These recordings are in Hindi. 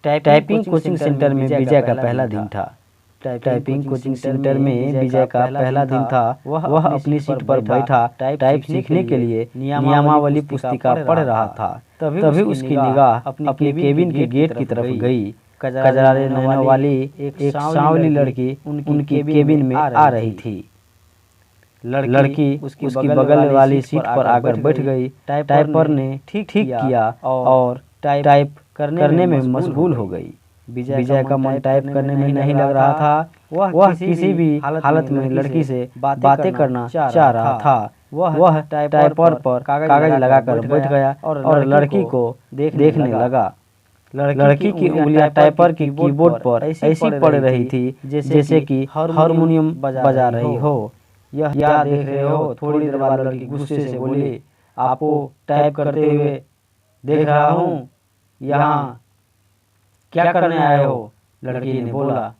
टाइपिंग कोचिंग सेंटर में विजय का पहला दिन था। टाइपिंग कोचिंग सेंटर में विजय का पहला दिन था। वह अपनी सीट पर बैठा टाइप सीखने के लिए नियमावली पुस्तिका पढ़ रहा था। तभी उसकी निगाह अपने केबिन के गेट की तरफ गई। कजरारे नैनों वाली एक सांवली लड़की उनकी केबिन में आ रही थी। लड़की उसकी बगल वाली सीट पर आकर बैठ गई। टाइपर ने ठीक किया और टाइप करने में मशगूल हो गई। विजय का मन टाइप करने में नहीं लग रहा था। वह किसी भी हालत में लड़की से बातें करना चाह रहा था। वह टाइपर पर कागज लगाकर बैठ गया और लड़की को देखने लगा। लड़की की उंगलियां टाइपर की कीबोर्ड पर ऐसी पड़ रही थी जैसे कि हारमोनियम बजा रही हो। यह क्या देख रहे हो? थोड़ी देर बाद लड़की गुस्से से बोली, आपको टाइप करते हुए देख रहा हूँ। यहाँ क्या करने आए हो? लड़की ने बोला।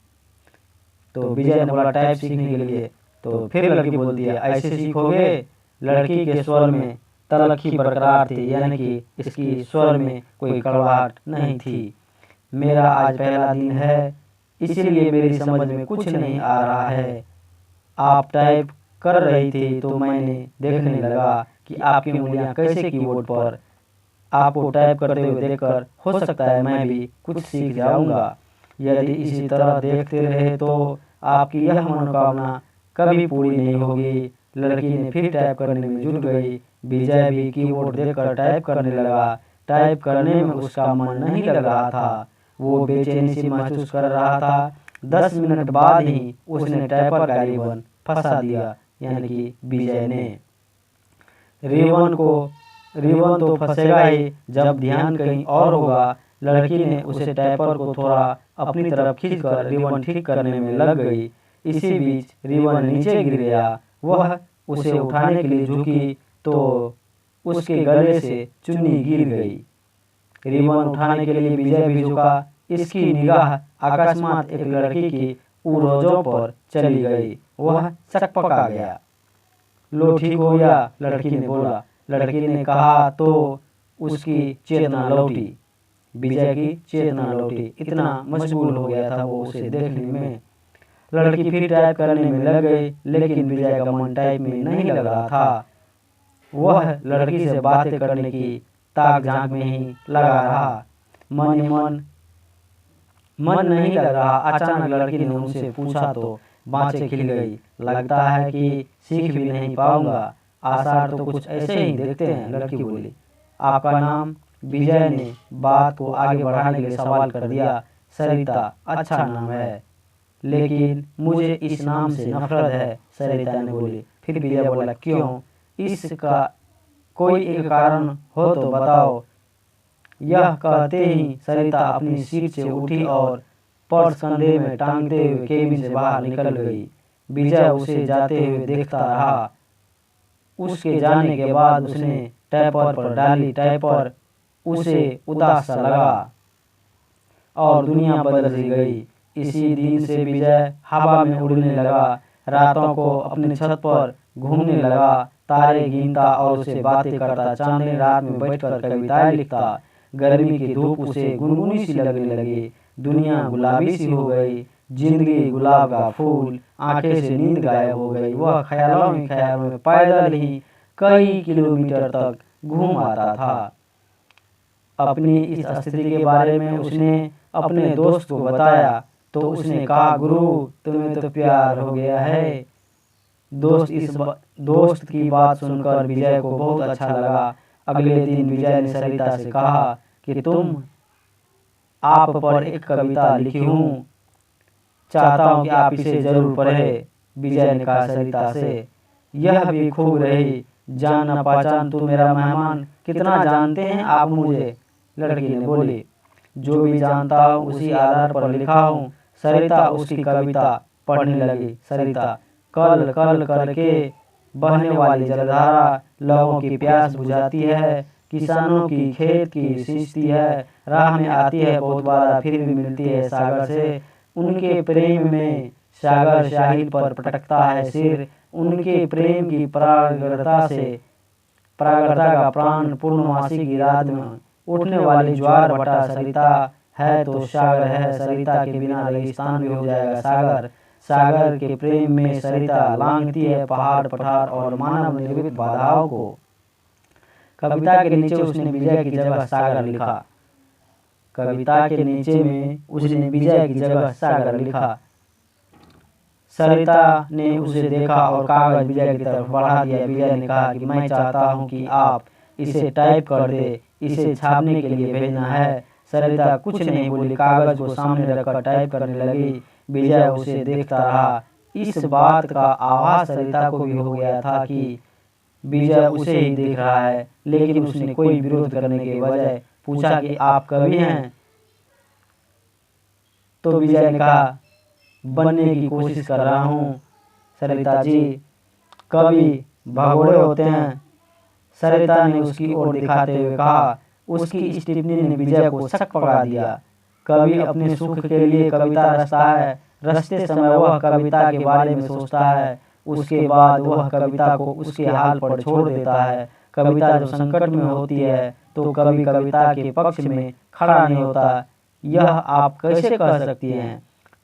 तो विजय ने बोला, टाइप सीखने के लिए। तो फिर लड़की बोलती है, ऐसे सीखोगे? लड़की के स्वर में तलखी बरकरार थी, यानी कि इसकी स्वर में कोई कड़वाहट नहीं थी। मेरा आज पहला दिन है, इसीलिए मेरी समझ में कुछ नहीं आ रहा है। आप टाइप कर रही थी तो मैंने देखने लगा कि आपकी उंगलियां कैसे कीबोर्ड पर। आपको टाइप करते हुए देखकर हो सकता है मैं भी कुछ सीख जाऊंगा। यदि इसी तरह देखते रहे तो आपकी यह मनोकामना कभी पूरी नहीं होगी। लड़की ने फिर टाइप करने में जुट गई। विजय भी कीबोर्ड देखकर टाइप करने लगा। टाइप करने में उसका मन नहीं लग रहा था। वो बेचैनी सी महसूस कर रहा था। 10 मिनट बाद ही उसने टाइपर का रिबन फंसा दिया, यानी कि विजय ने। रिबन तो फंसेगा ही जब ध्यान कहीं और होगा। लड़की ने उसे टाइपर को थोड़ा अपनी तरफ खींचकर रिबन ठीक करने में लग गई। इसी बीच रिबन नीचे गिर गया। वह उसे उठाने के लिए झुकी तो उसके गले से चुन्नी गिर गई। रिबन उठाने के लिए विजय भी झुका। इसकी निगाह अकस्मात एक लड़की की उरोजों पर चली गई। वह सकपका गया। लो, ठीक हो गया, लड़की ने बोला। लड़की ने कहा तो उसकी चेतना लौटी। विजय की चेतना लौटी। इतना मशगूल हो गया था वो उसे देखने में। लड़की फिर टाइप करने में लग गई, लेकिन विजय का मन टाइप में नहीं लग रहा था। वह लड़की से बातें करने की ताक झांक में ही लगा रहा। मन नहीं लग रहा। अचानक लड़की ने उनसे पूछा तो बातें खिल गई। लगता है कि सीख भी नहीं पाऊंगा। आसार तो कुछ ऐसे ही देखते हैं, लड़की बोली। आपका नाम? विजय ने बात को आगे बढ़ाने के लिए सवाल कर दिया। सरिता, अच्छा नाम है, लेकिन मुझे इस नाम से नफरत है, सरिता ने बोली। फिर विजय बोला, क्यों? इसका कोई एक कारण हो तो बताओ। यह कहते ही सरिता अपनी सीट से उठी और पर्स कंधे में टांगते हुए केबिन से बाहर निकल गई। विजय उसे जाते हुए देखता रहा। उसके जाने के बाद उसने टाइपर पर डाली। टाइपर उसे उदास सा लगा और दुनिया बदल सी गई। इसी दिन से विजय हवा में उड़ने लगा। रातों को अपनी छत पर घूमने लगा, तारे गिनता और उससे बातें करता। चांदनी रात में बैठकर कविताएं लिखता। गर्मी की धूप उसे गुनगुनी सी लगने लगी। दुनिया गुलाबी सी हो गई। जिंदगी गुलाब का फूल। आंखें से नींद गायब हो गई। वह ख्यालों में पैदल ही कई किलोमीटर तक घूम आता था। अपनी इस स्थिति के बारे में उसने अपने दोस्त को बताया तो उसने कहा, गुरु, तुम्हें तो प्यार हो गया है। दोस्त की बात सुनकर विजय को बहुत अच्छा लगा। अगले दिन विजय ने सरिता से कहा कि आप पर एक कविता लिखी हूँ, चाहता हूँ कि आप इसे जरूर पढ़े। विजय ने कहा सरिता से, यह भी खूब रही, जान न पहचान तू मेरा मेहमान। कितना जानते हैं आप मुझे? लड़की ने बोली। जो भी जानता हूँ उसी आधार पर लिखा हूँ। सरिता उसकी कविता पढ़ने लगी। सरिता, कल कल करके बहने वाली जलधारा लोगों की प्यास बुझाती है, किसानों की खेत की सींचती है, राह में आती है बहुत बार फिर भी मिलती है सागर से। उनके प्रेम में सागर साहिल पर पटकता है सिर। उनके प्रेम की प्रागढ़ता का प्राण पूर्णमासी की रात में उठने वाली ज्वार भटा सरिता है तो सागर है, सरिता के बिना रेगिस्तान भी हो जाएगा सागर। सागर के प्रेम में सरिता लांघती है पहाड़ पठार और मानव निर्मित बाधाओं को। कविता के नीचे उसने विजय की जगह सागर लिखा। कविता के नीचे में उसने विजय की जगह सागर लिखा। सरिता ने उसे देखा और कागज विजय की तरफ बढ़ा दिया। विजय ने कहा कि मैं चाहता हूं कि आप इसे टाइप कर दे, इसे छापने के लिए भेजना है। सरिता कुछ नहीं बोली, कागज को सामने रखकर टाइप करने लगी। विजय उसे देखता रहा। इस बात का आभास सरिता को भी हो गया था कि विजय उसे ही देख रहा है, लेकिन उसने कोई विरोध करने के बजाय पूछा कि आप कवि हैं? तो विजय ने कहा, बनने की कोशिश कर रहा हूँ सरिता जी। कवि भगोड़े होते हैं, सरिता ने उसकी ओर दिखाते हुए कहा। उसकी इस टिप्पणी ने विजय को शक पकड़ा दिया। कवि अपने सुख के लिए कविता रचता है, रचते समय वह कविता के बारे में सोचता है, उसके बाद वह कविता को उसके हाल पर छोड़ देता है। कविता जो संकट में होती है तो कवि कविता के पक्ष में खड़ा नहीं होता। यह आप कैसे कह सकती हैं?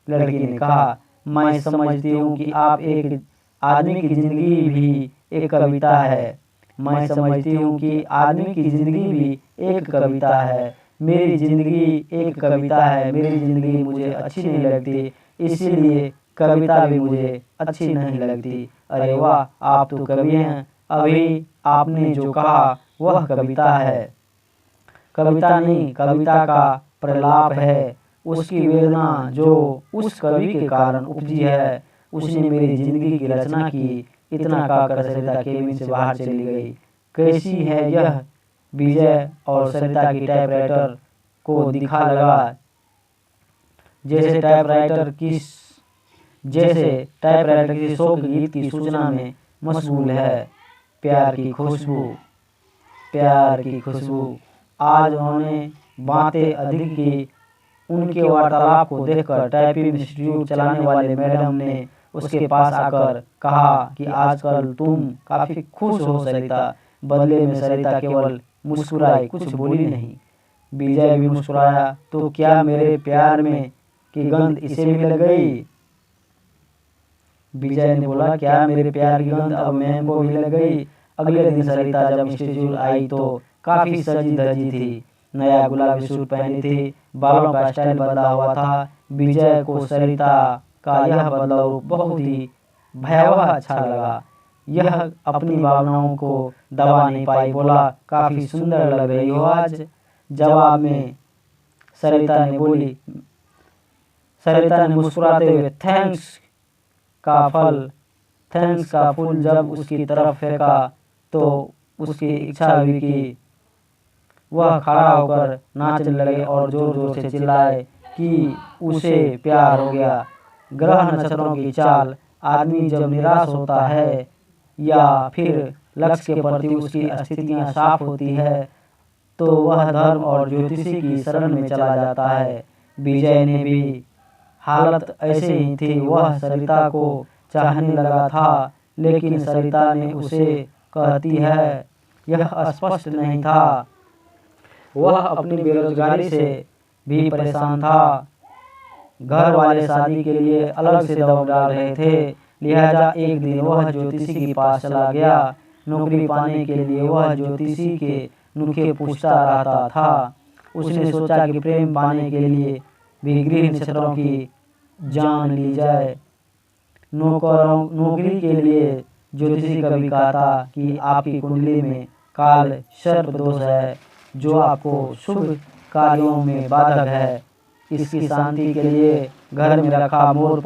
लड़की ने कहा, मैं समझती हूँ कि आप एक आदमी की जिंदगी भी एक कविता है। मैं समझती हूँ कि आदमी की जिंदगी भी एक कविता है। मेरी जिंदगी एक कविता है। मेरी जिंदगी मुझे अच्छी नहीं लगती, इसीलिए कविता भी मुझे अच्छी नहीं लगती। अरे वाह, आप तो कवि हैं। अभी आपने जो कहा वह कविता है। कविता नहीं, कविता का प्रलाप है। उसकी वेदना जो उस कवि के कारण उपजी है। उसने मेरी जिंदगी की रचना की। इतना कहकर सरिता केबिन से बाहर चली गई। कैसी है यह? विजय और सरिता की टाइपराइटर को दिखा लगा जैसे टाइपराइटर किसी शोक गीत की सूचना में मशगूल है। प्यार की खुशबू, प्यार की खुशबू। आज उन्होंने बातें अधिक की। उनके वार्तालाप को देखकर टाइपिंग इंस्टीट्यूट चलाने वाले मैडम ने उसके पास आकर कहा कि आजकल तुम काफी खुश हो सरिता। बदले में सरिता केवल मुस्कुराई, कुछ बोली नहीं। विजय भी मुस्कुराया। तो क्या मेरे प्यार में की गंध इसे भी लग गई? विजय ने बोला, क्या मेरे प्यार की गंध अब मैम को भी लग गई? अगले दिन सरिता जब इंस्टीट्यूट आई तो काफी सजी धजी थी। नया गुलाबी सूट पहनी थी, बालों का स्टाइल बदला हुआ था। विजय को सरिता का यह बदलाव रूप बहुत ही भयावह अच्छा लगा। यह अपनी भावनाओं को दबा नहीं पाई, बोला, काफी सुंदर लग रही हो आज। जवाब में सरिता ने बोली, सरिता ने मुस्कुराते हुए थैंक्स का फूल जब उसकी तरफ फेंका तो उसकी इच्छा हुई कि वह खड़ा होकर नाचने लगे और जोर जोर से चिल्लाए कि उसे प्यार हो गया। ग्रह नक्षत्रों की चाल। आदमी जब निराश होता है या फिर लक्ष्य के प्रति उसकी स्थितियां साफ होती है तो वह धर्म और ज्योतिषी की शरण में चला जाता है। विजय ने भी हालत ऐसे ही थी। वह सरिता को चाहने लगा था, लेकिन सरिता ने उसे कहती है यह स्पष्ट नहीं था। वह अपनी बेरोजगारी से भी परेशान था। घर वाले शादी के लिए अलग से दबाव डाल रहे थे, लिहाजा एक दिन वह ज्योतिषी के पास चला गया। नौकरी पाने के लिए वह ज्योतिषी के नुस्खे पूछता रहता था। उसने सोचा कि प्रेम पाने के लिए भी गृह नक्षत्रों की जान ली जाए। नौकरी के लिए ज्योतिषी कभी कहता कि आपकी कुंडली में काल सर्प दोष है, जो आपको शुभ कार्यों में बाधक है। इसकी शांति के लिए घर में मोर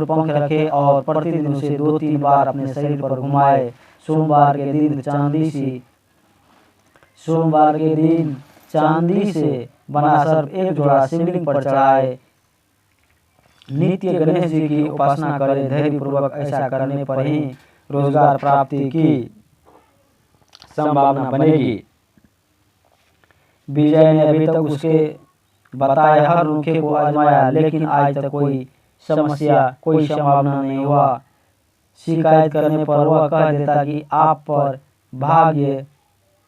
पंख रखे और प्रतिदिन उसे 2-3 बार अपने शरीर पर घुमाए। सोमवार के दिन चांदी से बना सर्प एक जोड़ा शिवलिंग पर चढ़ाए। नित्य गणेश जी की उपासना करें। धैर्य पूर्वक ऐसा करने पर ही रोजगार प्राप्ति की संभावना बनेगी। विजय ने अभी तक उसके बताए हर नुस्खे को आजमाया, लेकिन आज तक कोई संभावना नहीं हुआ। शिकायत करने पर वह कह देता कि आप पर भाग्य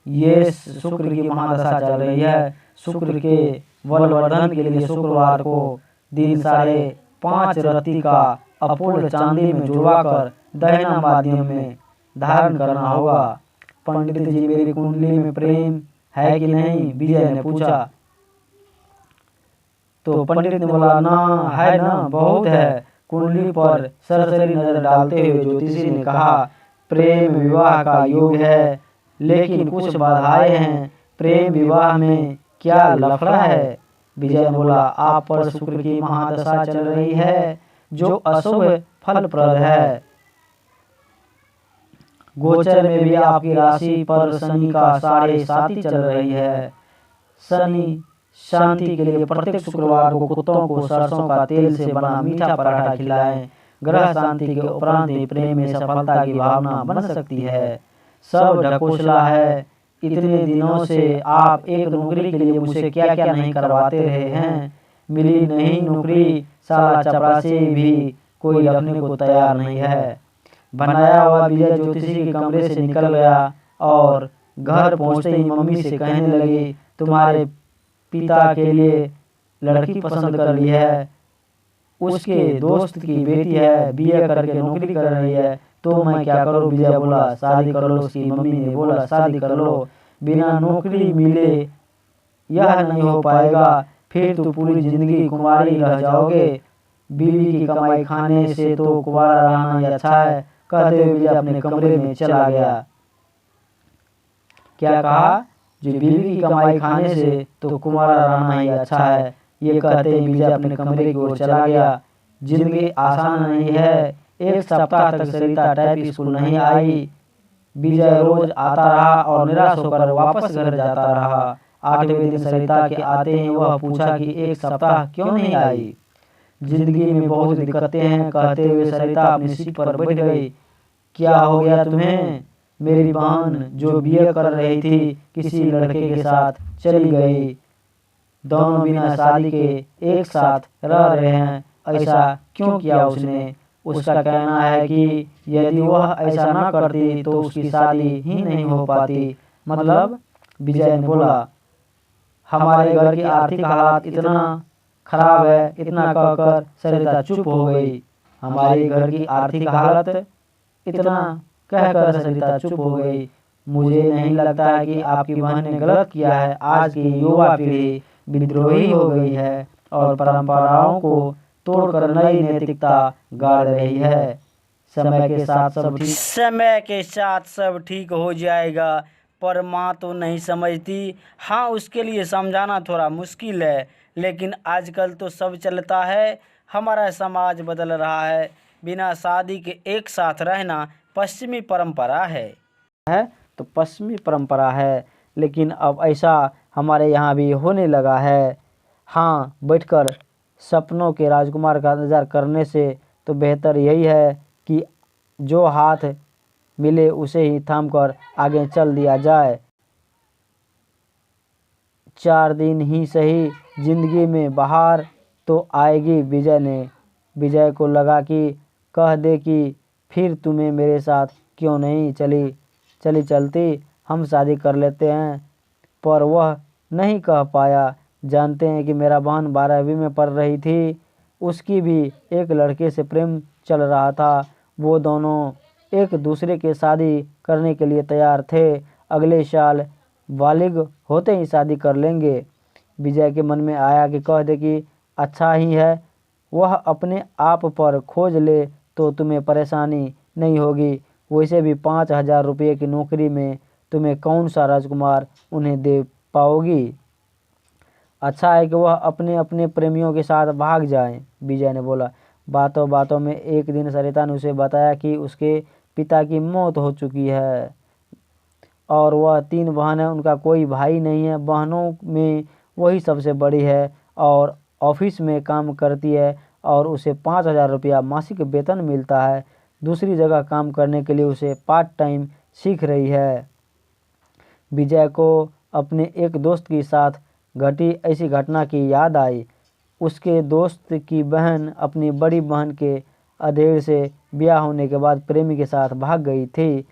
ये शुक्र की महादशा चल रही है। शुक्र के बलवर्धन के लिए शुक्रवार को दिन 5:30 रत्ती का अपूर्ण चांदी में जुड़वाकर दहिना माध्यम में धारण करना होगा। पंडित जी, मेरी कुंडली में प्रेम है कि नहीं? विजय ने पूछा। तो पंडित ने बोला, ना है ना, बहुत है। कुंडली पर सरसरी नजर डालते हुए ज्योतिषी ने कहा, प्रेम विवाह का योग है, लेकिन कुछ बाधाएं हैं। प्रेम विवाह में क्या लफड़ा है? विजय ने बोला, आप पर शुक्र की महादशा चल रही है, जो अशुभ फलप्रद है। गोचर में भी आपकी राशि पर शनि का 7.5 चल रही है। शनि शांति के लिए प्रत्येक शुक्रवार को कुत्तों को सरसों का तेल से बना मीठा पराठा खिलाएं। ग्रह शांति के उपरांत ही प्रेम में सफलता की भावना बन सकती है। सब ढकोसला है। इतने दिनों से आप एक नौकरी के लिए मुझसे क्या क्या नहीं करवाते रहे हैं। मिली नहीं नौकरी, साला चपरासी भी कोई रखने को तैयार नहीं है। बनाया हुआ विजय ज्योतिषी के कमरे से निकल गया और घर पहुंचते ही मम्मी से कहने लगी, तुम्हारे पिता के लिए लड़की पसंद कर ली है। उसके दोस्त की बेटी है, बीए करके नौकरी कर रही है, तो मैं क्या करूं? विजय बोला, शादी कर लो। उसकी मम्मी ने बोला, शादी कर लो, बिना नौकरी मिले यह नहीं हो पाएगा, फिर तो पूरी जिंदगी कुंवारी रह जाओगे। बीवी की कमाई खाने से तो कुंवारा रहना ही अच्छा है। कहते हुए विजय अपने कमरे में चला गया। क्या कहा? जो बीवी की कमाई खाने से तो कुंवारा रहना ही अच्छा है। ये कहते ही विजय अपने कमरे की ओर चला गया। जिंदगी आसान नहीं है। एक सप्ताह तक सरिता टाइप स्कूल नहीं आई। विजय रोज आता रहा और निराश होकर वापस घर जाता रहा। 8वें दिन सरिता के आते ही वह पूछा कि एक सप्ताह क्यों नहीं आई? जिंदगी में बहुत दिक्कतें हैं, कहते हुए सरिता अपनी सीट पर बैठ गई। क्या हो गया तुम्हें? मेरी बहन जो बीए कर रही थी, किसी लड़के के साथ चली गई। दोनों बिना शादी के एक साथ रह रहे हैं। ऐसा क्यों किया उसने? उसका कहना है कि यदि वह ऐसा न करती तो उसकी शादी ही नहीं हो पाती। मतलब? विजय ने बोला, हमारे घर की आर्थिक हालात इतना खराब है। इतना कहकर सरिता चुप हो गई। हमारे घर की आर्थिक हालत इतना कहकर सरिता चुप हो गई। मुझे नहीं लगता है कि आपकी बहन ने गलत किया है। आज की युवा पीढ़ी विद्रोही हो गई है और परंपराओं को तोड़कर नई नैतिकता गाड़ रही है। समय के साथ सब ठीक हो जाएगा, पर माँ तो नहीं समझती। हाँ, उसके लिए समझाना थोड़ा मुश्किल है, लेकिन आजकल तो सब चलता है। हमारा समाज बदल रहा है। बिना शादी के एक साथ रहना पश्चिमी परंपरा है। तो पश्चिमी परंपरा है, लेकिन अब ऐसा हमारे यहाँ भी होने लगा है। हाँ, बैठकर सपनों के राजकुमार का इंतजार करने से तो बेहतर यही है कि जो हाथ मिले उसे ही थामकर आगे चल दिया जाए। 4 दिन ही सही, जिंदगी में बाहर तो आएगी। विजय को लगा कि कह दे कि फिर तुम्हें मेरे साथ क्यों नहीं चलती, हम शादी कर लेते हैं। पर वह नहीं कह पाया। जानते हैं कि मेरा बहन 12वीं में पढ़ रही थी। उसकी भी एक लड़के से प्रेम चल रहा था। वो दोनों एक दूसरे के शादी करने के लिए तैयार थे। अगले साल बालिग होते ही शादी कर लेंगे। विजय के मन में आया कि कह दे कि अच्छा ही है, वह अपने आप पर खोज ले तो तुम्हें परेशानी नहीं होगी। वैसे भी 5,000 रुपये की नौकरी में तुम्हें कौन सा राजकुमार उन्हें दे पाओगी। अच्छा है कि वह अपने अपने प्रेमियों के साथ भाग जाएं, विजय ने बोला। बातों बातों में एक दिन सरिता ने उसे बताया कि उसके पिता की मौत हो चुकी है और वह 3 बहनें, उनका कोई भाई नहीं है। बहनों में वही सबसे बड़ी है और ऑफिस में काम करती है और उसे 5,000 रुपया मासिक वेतन मिलता है। दूसरी जगह काम करने के लिए उसे पार्ट टाइम सीख रही है। विजय को अपने एक दोस्त के साथ घटी ऐसी घटना की याद आई। उसके दोस्त की बहन अपनी बड़ी बहन के अधेड़ से ब्याह होने के बाद प्रेमी के साथ भाग गई थी।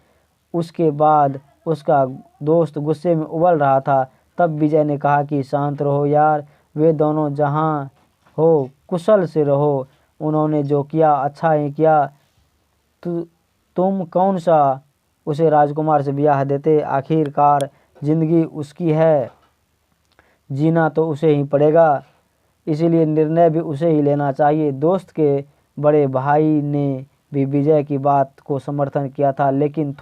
उसके बाद उसका दोस्त गुस्से में उबल रहा था। तब विजय ने कहा कि शांत रहो यार, वे दोनों जहाँ हो कुशल से रहो। उन्होंने जो किया अच्छा ही किया। तुम कौन सा उसे राजकुमार से ब्याह देते? आखिरकार जिंदगी उसकी है, जीना तो उसे ही पड़ेगा, इसीलिए निर्णय भी उसे ही लेना चाहिए। दोस्त के बड़े भाई ने भी विजय की बात को समर्थन किया था, लेकिन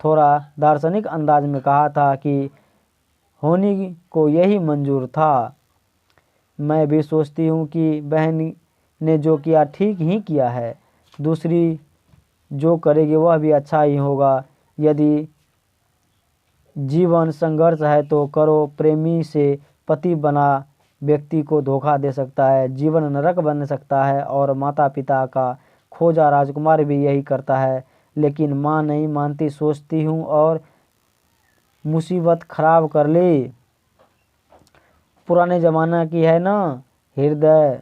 थोड़ा दार्शनिक अंदाज में कहा था कि होनी को यही मंजूर था। मैं भी सोचती हूँ कि बहन ने जो किया ठीक ही किया है। दूसरी जो करेगी वह भी अच्छा ही होगा। यदि जीवन संघर्ष है तो करो। प्रेमी से पति बना व्यक्ति को धोखा दे सकता है, जीवन नरक बन सकता है। और माता पिता का खोजा राजकुमार भी यही करता है, लेकिन माँ नहीं मानती। सोचती हूँ और मुसीबत खराब कर ली। पुराने ज़माना की है ना हृदय।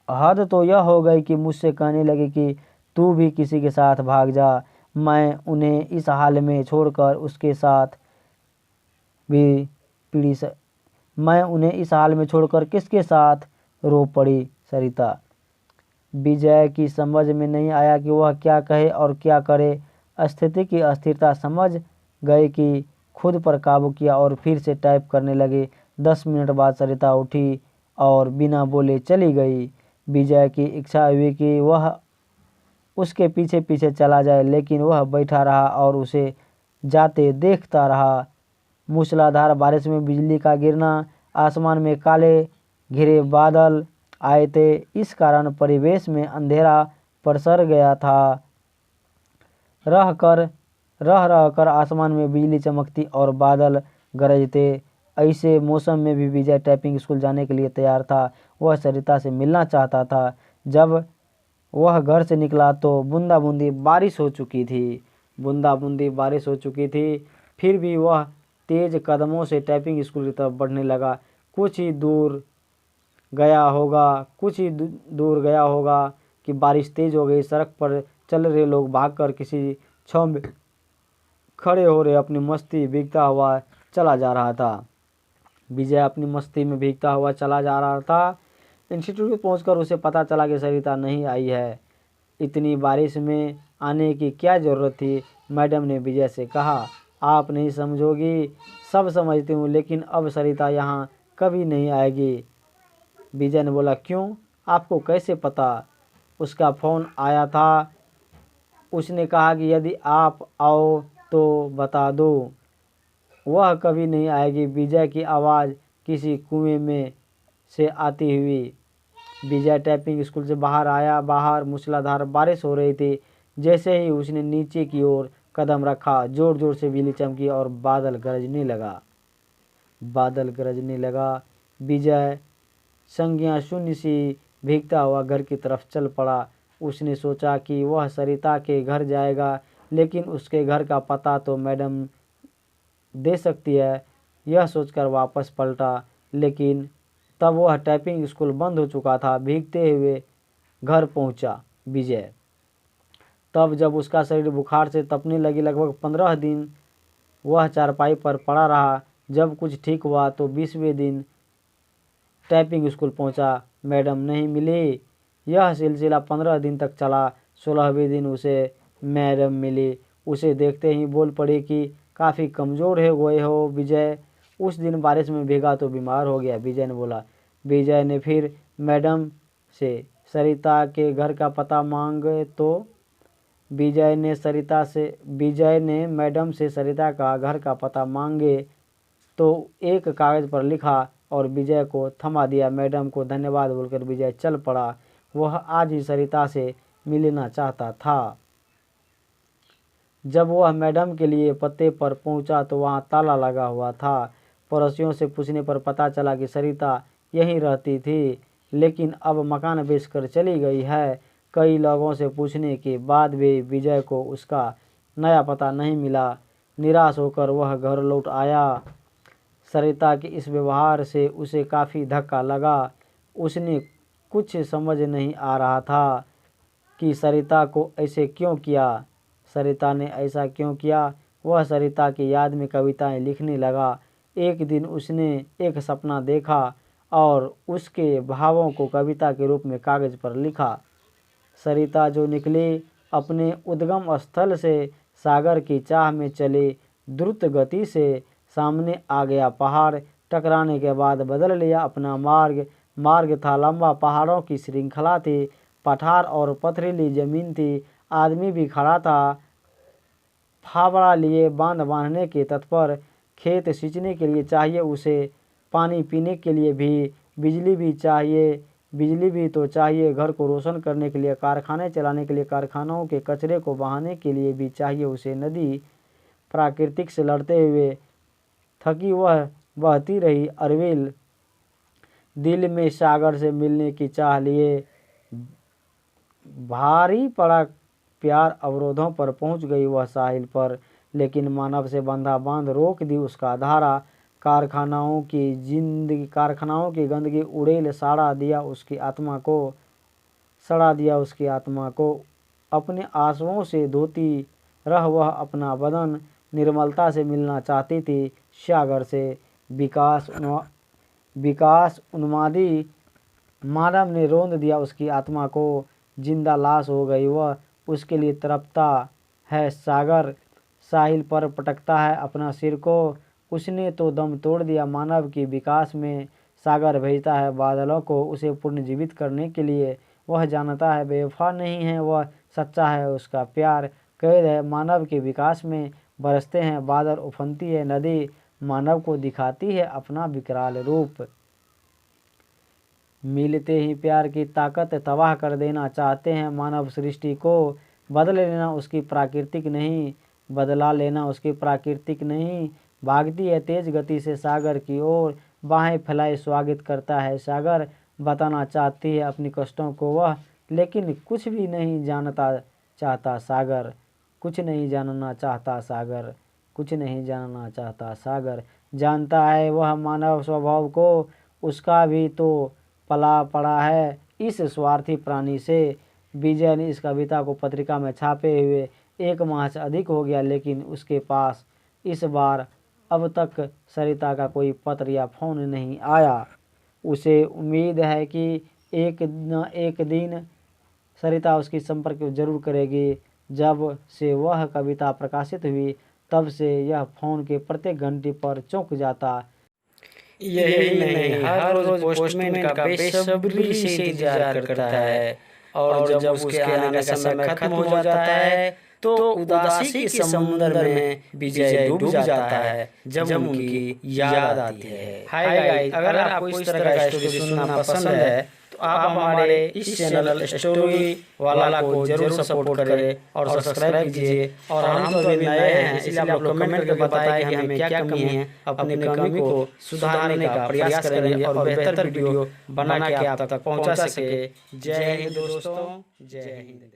हद तो यह हो गई कि मुझसे कहने लगी कि तू भी किसी के साथ भाग जा। मैं उन्हें इस हाल में छोड़कर उसके साथ भी पीड़ी से मैं उन्हें इस हाल में छोड़कर किसके साथ रो पड़ी। सरिता। विजय की समझ में नहीं आया कि वह क्या कहे और क्या करे। स्थिति की अस्थिरता समझ गए कि खुद पर काबू किया और फिर से टाइप करने लगे। 10 मिनट बाद सरिता उठी और बिना बोले चली गई। विजय की इच्छा हुई कि वह उसके पीछे पीछे चला जाए, लेकिन वह बैठा रहा और उसे जाते देखता रहा। मूसलाधार बारिश में बिजली का गिरना, आसमान में काले घिरे बादल आए थे। इस कारण परिवेश में अंधेरा पसर गया था। रह रह कर आसमान में बिजली चमकती और बादल गरजते। ऐसे मौसम में भी विजय टाइपिंग स्कूल जाने के लिए तैयार था। वह सरिता से मिलना चाहता था। जब वह घर से निकला तो बूंदाबूंदी बारिश हो चुकी थी। फिर भी वह तेज कदमों से टाइपिंग स्कूल की तरफ बढ़ने लगा। कुछ ही दूर गया होगा कि बारिश तेज हो गई। सड़क पर चल रहे लोग भागकर किसी छांव में खड़े हो रहे अपनी मस्ती भीगता हुआ चला जा रहा था। विजय अपनी मस्ती में भीगता हुआ चला जा रहा था। इंस्टीट्यूट पहुंचकर उसे पता चला कि सरिता नहीं आई है। इतनी बारिश में आने की क्या ज़रूरत थी? मैडम ने विजय से कहा। आप नहीं समझोगी, सब समझती हूँ, लेकिन अब सरिता यहाँ कभी नहीं आएगी। विजय ने बोला। क्यों? आपको कैसे पता? उसका फ़ोन आया था। उसने कहा कि यदि आप आओ तो बता दो। वह कभी नहीं आएगी। विजय की आवाज़ किसी कुएं में से आती हुई। विजय टाइपिंग स्कूल से बाहर आया। बाहर मूसलाधार बारिश हो रही थी। जैसे ही उसने नीचे की ओर कदम रखा, जोर जोर से बिजली चमकी और बादल गरजने लगा। विजय संज्ञा शून्य सी भीगता हुआ घर की तरफ चल पड़ा। उसने सोचा कि वह सरिता के घर जाएगा, लेकिन उसके घर का पता तो मैडम दे सकती है। यह सोचकर वापस पलटा, लेकिन तब वह टाइपिंग स्कूल बंद हो चुका था। भीगते हुए घर पहुंचा विजय। तब जब उसका शरीर बुखार से तपने लगी, लगभग 15 दिन वह चारपाई पर पड़ा रहा। जब कुछ ठीक हुआ तो 20वें दिन टाइपिंग स्कूल पहुंचा। मैडम नहीं मिली। यह सिलसिला 15 दिन तक चला। 16वें दिन उसे मैडम मिली। उसे देखते ही बोल पड़ी कि काफ़ी कमज़ोर हो गए हो विजय। उस दिन बारिश में भीगा तो बीमार हो गया, विजय ने बोला। विजय ने फिर मैडम से सरिता के घर का पता मांगे तो विजय ने मैडम से सरिता का घर का पता मांगे तो एक कागज़ पर लिखा और विजय को थमा दिया। मैडम को धन्यवाद बोलकर विजय चल पड़ा। वह आज ही सरिता से मिलना चाहता था। जब वह मैडम के लिए पते पर पहुंचा तो वहां ताला लगा हुआ था। पड़ोसियों से पूछने पर पता चला कि सरिता यहीं रहती थी, लेकिन अब मकान बेचकर चली गई है। कई लोगों से पूछने के बाद भी विजय को उसका नया पता नहीं मिला। निराश होकर वह घर लौट आया। सरिता के इस व्यवहार से उसे काफ़ी धक्का लगा। उसने कुछ समझ नहीं आ रहा था कि सरिता को ऐसे क्यों किया। सरिता ने ऐसा क्यों किया? वह सरिता की याद में कविताएं लिखने लगा। एक दिन उसने एक सपना देखा और उसके भावों को कविता के रूप में कागज पर लिखा। सरिता जो निकले अपने उद्गम स्थल से सागर की चाह में चले, द्रुत गति से सामने आ गया पहाड़, टकराने के बाद बदल लिया अपना मार्ग। मार्ग था लंबा, पहाड़ों की श्रृंखला थी, पठार और पथरीली जमीन थी। आदमी भी खड़ा था, फावड़ा लिए बांध बांधने के तत्पर। खेत सींचने के लिए चाहिए उसे, पानी पीने के लिए भी, बिजली भी चाहिए, बिजली भी तो चाहिए, घर को रोशन करने के लिए, कारखाने चलाने के लिए, कारखानों के कचरे को बहाने के लिए भी चाहिए उसे। नदी प्राकृतिक से लड़ते हुए थकी वह बहती रही अरविल, दिल में सागर से मिलने की चाह लिए। भारी पड़ा प्यार, अवरोधों पर पहुंच गई वह साहिल पर, लेकिन मानव से बंधा बांध रोक दी उसका धारा। कारखानाओं की गंदगी उड़ेल सड़ा दिया उसकी आत्मा को। अपने आंसुओं से धोती रह वह अपना बदन, निर्मलता से मिलना चाहती थी सागर से। विकास उन्मादी मानव ने रौंद दिया उसकी आत्मा को, जिंदा लाश हो गई वह। उसके लिए तड़पता है सागर, साहिल पर पटकता है अपना सिर को। उसने तो दम तोड़ दिया मानव की विकास में। सागर भेजता है बादलों को उसे पुनर्जीवित करने के लिए। वह जानता है बेवफा नहीं है वह, सच्चा है उसका प्यार। कैद है मानव के विकास में, बरसते हैं बादल, उफनती है नदी, मानव को दिखाती है अपना विकराल रूप। मिलते ही प्यार की ताकत तबाह कर देना चाहते हैं मानव सृष्टि को। बदल लेना उसकी प्राकृतिक नहीं, बदला लेना उसकी प्राकृतिक नहीं। भागती है तेज गति से सागर की ओर, बाहें फैलाए स्वागत करता है सागर। बताना चाहती है अपनी कष्टों को वह, लेकिन कुछ भी नहीं जानता चाहता सागर, कुछ नहीं जानना चाहता सागर, कुछ नहीं जानना चाहता सागर। जानता है वह मानव स्वभाव को, उसका भी तो पला पड़ा है इस स्वार्थी प्राणी से। विजय ने इस कविता को पत्रिका में छापे हुए 1 माह से अधिक हो गया, लेकिन उसके पास इस बार अब तक सरिता का कोई पत्र या फोन नहीं आया। उसे उम्मीद है कि एक न एक दिन सरिता उसकी संपर्क जरूर करेगी। जब से वह कविता प्रकाशित हुई तब से यह फोन के प्रत्येक घंटे पर चौंक जाता। यही नहीं, हर रोज पोस्टमैन का बेसब्री से इंतजार करता है, और जब उसके आने का समय खत्म हो जाता है तो उदासी के समुंदर में विजय डूब जाता है जब उनकी याद आती है। हाय गाइस, अगर आपको इस तरह का स्टोरी सुनना पसंद है तो आप हमारे इस चैनल स्टोरी वाला को जरूर सपोर्ट करें और सब्सक्राइब कीजिए। और हम तो अभी नए हैं, इसलिए आप लोग कमेंट करके बताएं कि हमें क्या कमी है, अपनी कमी को सुधारने का प्रयास करेंगे और बेहतर वीडियो बना के आप तक पहुंचा सके। जय हिंद दोस्तों, जय हिंद।